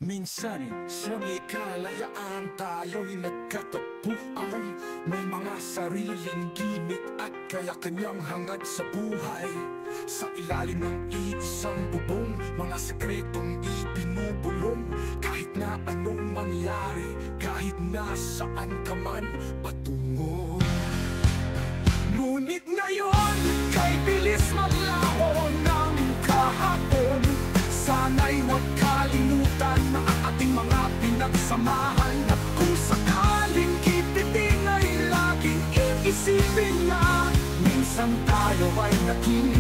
Minsan sa may kalayaan tayo'y nagkatapuan. May mga sariling gimmick at kanya-kanyang hangad sa buhay. Sa ilalim ng iisang bubong, mga sekretong ibinubulong. Kahit na anong mangyari, kahit na saan ka man patungo. Ngunit ngayon, kay bilis maglaho ng kahapon. Sana'y huwag kalimutan na ang ating mga pinagsamahan. At kung sakaling kipitin ay laging iisipin na minsan tayo ay naging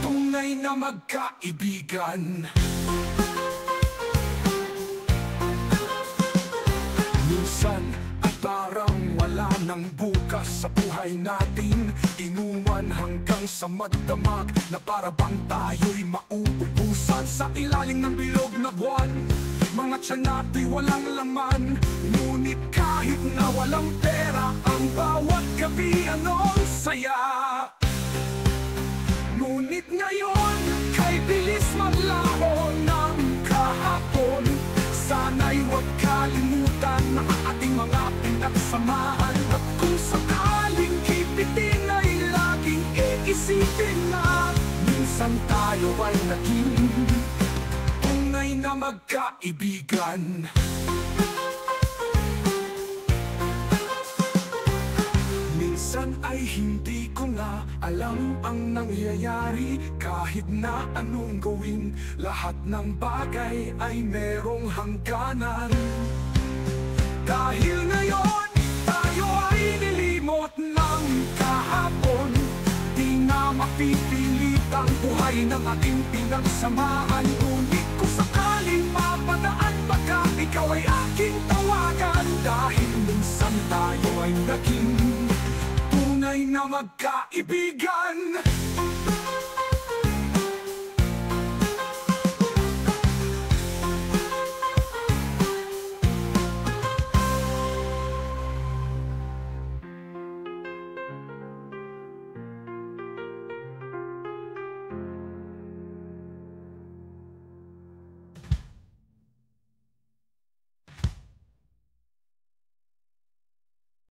tunay na magkaibigan. Minsan ay parang wala nang bukas sa buhay natin. Inuman hanggang sa magdamag na para bang tayo'y mauubusan sa ilalim ng bilog na buwan. Mga tiyan natin walang laman, ngunit kahit na walang pera, ang bawat gabi anong saya. Ngunit ngayon, kay bilis maglaho ng kahapon. Sana'y huwag kalimutan na ang ating mga pinagsamahan. At kung sakaling kipitin ay laging iisipin na minsan tayo ay naging tunay na magkaibigan. Minsan ay hindi ko na alam ang nangyayari. Kahit na anong gawin, lahat ng bagay ay merong hangganan. Dahil ngayon, tayo ay nilimot ng kahapon. Di na mapipilit ang buhay ng ating pinagsamahan. Ngunit kung sakaling mapadaan, baka ikaw ay aking tawagan. Dahil minsan tayo ay naging tunay na magkaibigan.